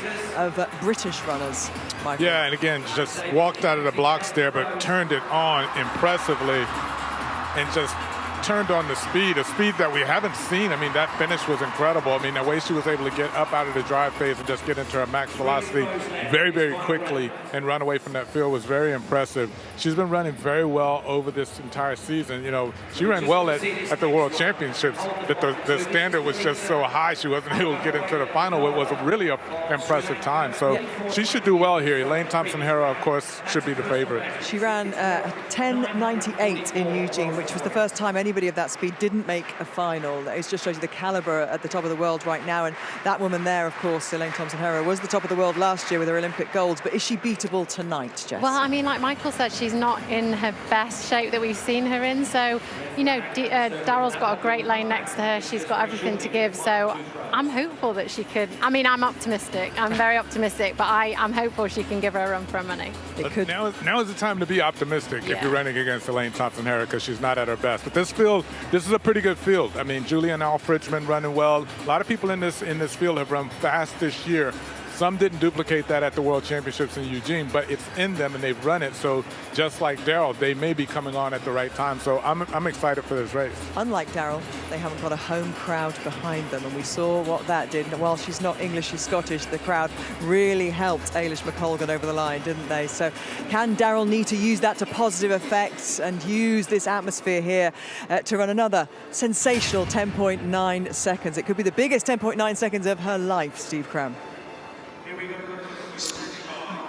now of British runners, Michael. Yeah, and again, just walked out of the blocks there, but turned it on impressively and just turned on the speed that we haven't seen. I mean, that finish was incredible. I mean, the way she was able to get up out of the drive phase and just get into her max velocity very, very quickly and run away from that field was very impressive. She's been running very well over this entire season. You know, she ran well at the World Championships, but the standard was just so high she wasn't able to get into the final. It was a really impressive time. So she should do well here. Elaine Thompson-Herah, of course, should be the favorite. She ran 10:98 in Eugene, which was the first time anybody of that speed didn't make a final. It just shows you the caliber at the top of the world right now. And that woman there, of course, Elaine Thompson-Herah, was the top of the world last year with her Olympic golds. But is she beatable tonight, Jess? Well, I mean, like Michael said, she's not in her best shape that we've seen her in. So, you know, Daryl's got a great lane next to her. She's got everything to give. So I'm hopeful that she could. I mean, I'm optimistic. I'm very optimistic, but I'm hopeful she can give her a run for her money. Now is the time to be optimistic if you're running against Elaine Thompson-Herah, because she's not at her best. But this field, this is a pretty good field. I mean, Julian Alfred's been running well. A lot of people in this field have run fast this year. Some didn't duplicate that at the World Championships in Eugene, but it's in them and they've run it. So just like Daryl, they may be coming on at the right time. So I'm excited for this race. Unlike Daryl, they haven't got a home crowd behind them, and we saw what that did. While she's not English, she's Scottish, the crowd really helped Ailish McColgan over the line, didn't they? So can Daryl need to use that to positive effect and use this atmosphere here to run another sensational 10.9 seconds? It could be the biggest 10.9 seconds of her life, Steve Cram.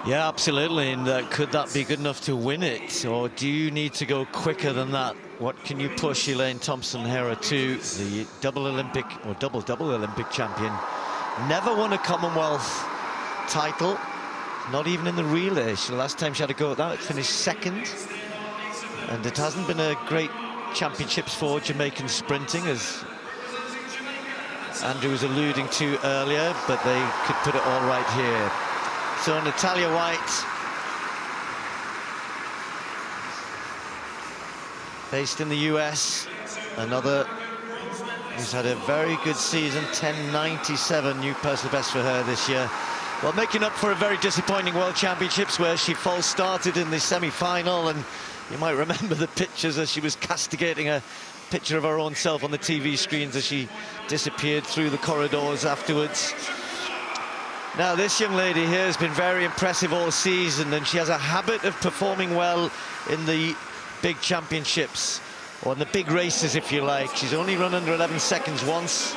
Yeah, absolutely. And could that be good enough to win it? Or do you need to go quicker than that? What can you push Elaine Thompson-Herah to? The double Olympic or double Olympic champion. Never won a Commonwealth title. Not even in the relay. The last time she had a go at that, it finished second. And it hasn't been a great championships for Jamaican sprinting, as Andrew was alluding to earlier, but they could put it all right here. So Natalia White, based in the US, another who's had a very good season, 10.97 new personal best for her this year. Well, making up for a very disappointing World Championships where she false started in the semi-final, and you might remember the pictures as she was castigating a picture of her own self on the TV screens as she disappeared through the corridors afterwards. Now, this young lady here has been very impressive all season, and she has a habit of performing well in the big championships, or in the big races, if you like. She's only run under 11 seconds once,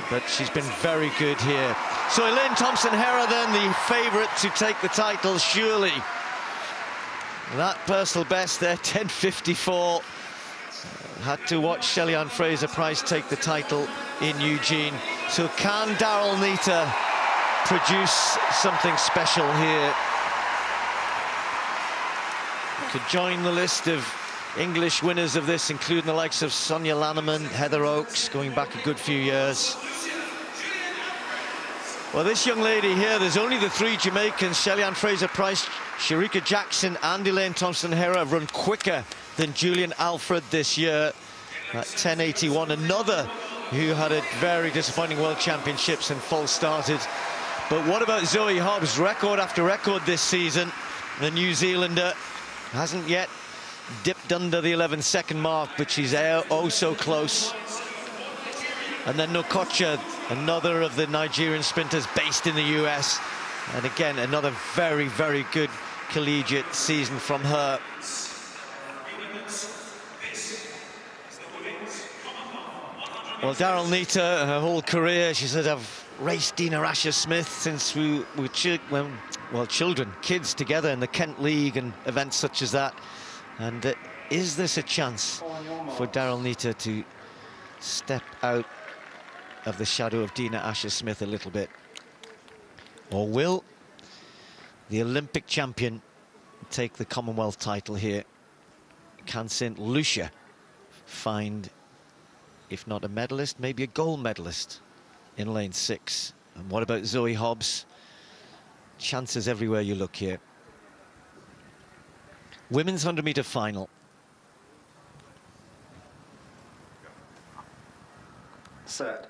but she's been very good here. So Elaine Thompson-Herah then the favourite to take the title, surely. That personal best there, 10.54. Had to watch Shelly-Ann Fraser-Pryce take the title in Eugene. So can Daryl Nita produce something special here? Could join the list of English winners of this, including the likes of Sonia Lanneman, Heather Oakes, going back a good few years. Well, this young lady here, there's only the three Jamaicans, Shelly-Ann Fraser-Pryce, Shericka Jackson and Elaine Thompson-Herah, have run quicker than Julian Alfred this year at 10.81. Another who had a very disappointing World Championships and false started. But what about Zoe Hobbs? Record after record this season. The New Zealander hasn't yet dipped under the 11-second mark, but she's oh so close. And then Nokocha, another of the Nigerian sprinters based in the US. And again, another very, very good collegiate season from her. Well, Daryl Nita, her whole career, she said, I've raced Dina Asher-Smith since we were children, kids together in the Kent League and events such as that. And is this a chance for Daryl Nita to step out of the shadow of Dina Asher-Smith a little bit? Or will the Olympic champion take the Commonwealth title here? Can St. Lucia find, if not a medalist, maybe a gold medalist in lane 6? And what about Zoe Hobbs? Chances everywhere you look here. Women's 100-meter final. Set.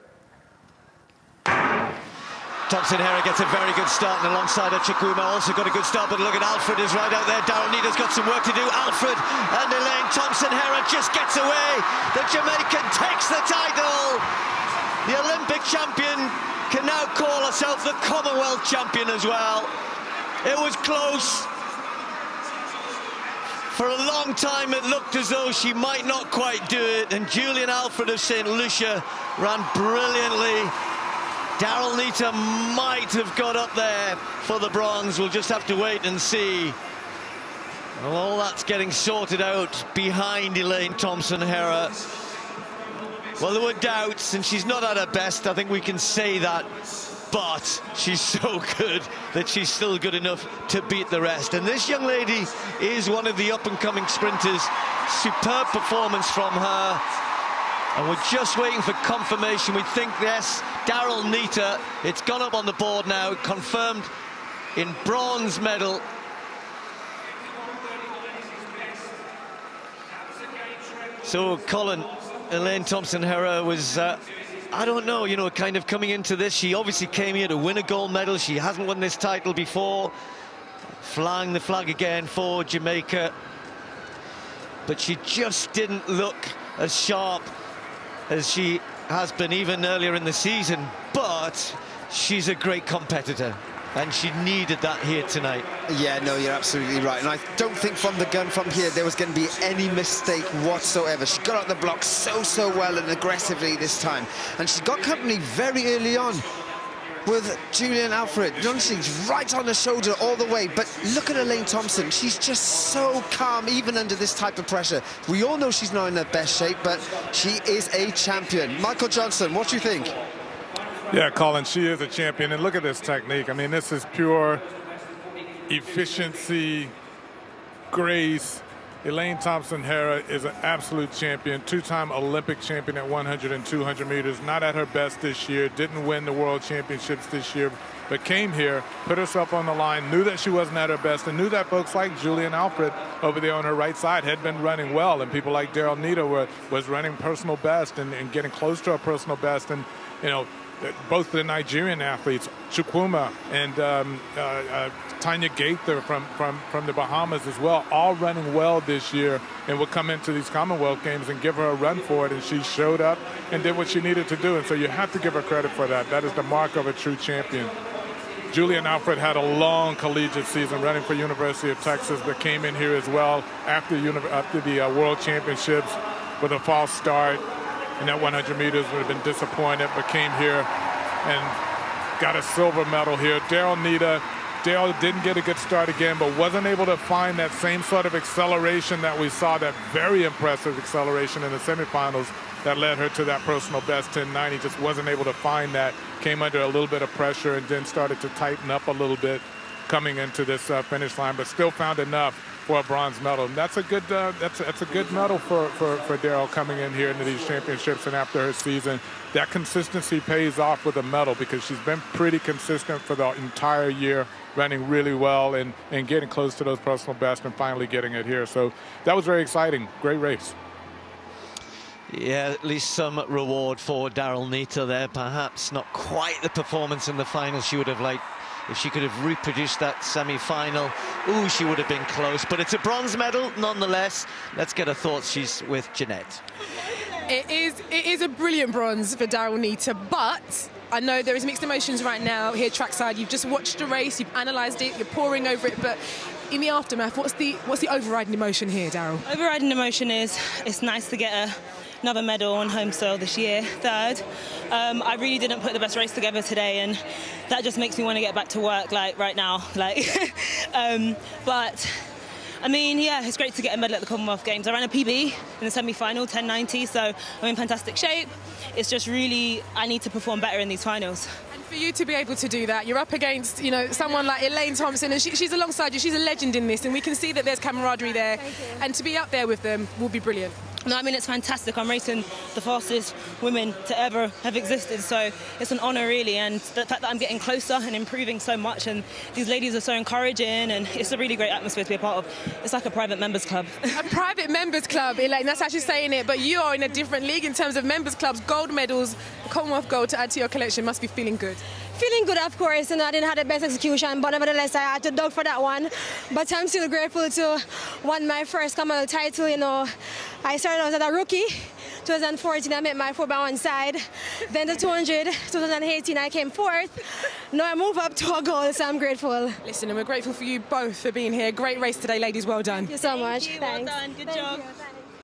Thompson-Herah gets a very good start, and alongside her, Chukwuma also got a good start, but look at Alfred is right out there. Daryl Needham's got some work to do. Alfred and Elaine. Thompson-Herah just gets away. The Jamaican takes the title. The Olympic champion can now call herself the Commonwealth champion as well. It was close. For a long time, it looked as though she might not quite do it, and Julian Alfred of St. Lucia ran brilliantly. Daryl Neita might have got up there for the bronze. We'll just have to wait and see. Well, all that's getting sorted out behind Elaine Thompson-Herah. Well, there were doubts, and she's not at her best, I think we can say that. But she's so good that she's still good enough to beat the rest. And this young lady is one of the up-and-coming sprinters. Superb performance from her. And we're just waiting for confirmation. We think, yes, Daryl Neita. It's gone up on the board now, confirmed in bronze medal. So, Colin, Elaine Thompson-Herah was, I don't know, you know, kind of coming into this. She obviously came here to win a gold medal. She hasn't won this title before. Flying the flag again for Jamaica. But she just didn't look as sharp as she has been even earlier in the season, but she's a great competitor, and she needed that here tonight. Yeah, no, you're absolutely right, and I don't think from the gun from here there was going to be any mistake whatsoever. She got out the block so well and aggressively this time, and she got company very early on with Julian Alfred. Honestly, right on the shoulder all the way. But look at Elaine Thompson. She's just so calm, even under this type of pressure. We all know she's not in her best shape, but she is a champion. Michael Johnson, what do you think? Yeah, Colin, she is a champion. And look at this technique. I mean, this is pure efficiency, grace. Elaine Thompson-Herah is an absolute champion, two-time Olympic champion at 100 and 200 meters. Not at her best this year, didn't win the World Championships this year, but came here, put herself on the line, knew that she wasn't at her best, and knew that folks like Julian Alfred over there on her right side had been running well, and people like Daryl Neita was running personal best and getting close to her personal best. And, you know, both the Nigerian athletes, Chukwuma and Tanya Gaither from the Bahamas as well, all running well this year, and will come into these Commonwealth Games and give her a run for it. And she showed up and did what she needed to do. And so you have to give her credit for that. That is the mark of a true champion. Julian Alfred had a long collegiate season running for University of Texas, but came in here as well after the World Championships with a false start. And that 100 meters would have been disappointed, but came here and got a silver medal here. Daryl Neita, Daryl didn't get a good start again, but wasn't able to find that same sort of acceleration that we saw, that very impressive acceleration in the semifinals that led her to that personal best 10.90. Just wasn't able to find that. Came under a little bit of pressure and then started to tighten up a little bit coming into this finish line, but still found enough for a bronze medal. And that's a good medal for Daryl coming in here into these championships. And after her season, that consistency pays off with a medal, because she's been pretty consistent for the entire year, running really well and getting close to those personal bests and finally getting it here. So that was very exciting. Great race. Yeah, at least some reward for Daryl Neita there. Perhaps not quite the performance in the final she would have liked. If she could have reproduced that semi-final, ooh, she would have been close. But it's a bronze medal nonetheless. Let's get her thoughts. She's with Jeanette. It is a brilliant bronze for Daryl Neita, but I know there is mixed emotions right now here trackside. You've just watched the race, you've analysed it, you're poring over it, but in the aftermath, what's the overriding emotion here, Daryl? Overriding emotion is it's nice to get another medal on home soil this year, third. I really didn't put the best race together today, and that just makes me want to get back to work, like, right now. But, I mean, yeah, it's great to get a medal at the Commonwealth Games. I ran a PB in the semi-final, 10.90, so I'm in fantastic shape. It's just really, I need to perform better in these finals. And for you to be able to do that, you're up against, you know, someone like Elaine Thompson, and she's alongside you. She's a legend in this, and we can see that there's camaraderie there. And to be up there with them will be brilliant. No, I mean, it's fantastic. I'm racing the fastest women to ever have existed, so it's an honour, really, and the fact that I'm getting closer and improving so much, and these ladies are so encouraging, and it's a really great atmosphere to be a part of. It's like a private members club. A private members club, Elaine, that's actually saying it, but you are in a different league in terms of members clubs. Gold medals, Commonwealth gold to add to your collection, must be feeling good. Feeling good, of course, and I didn't have the best execution, but nevertheless, I had to dug for that one. But I'm still grateful to win my first Commonwealth title. You know, I started out as a rookie. 2014, I made my 4x1 side. Then the 200, 2018, I came fourth. Now I move up to a goal, so I'm grateful. Listen, and we're grateful for you both for being here. Great race today, ladies. Well done. Thank you so much. Well done. Good job. Thank you.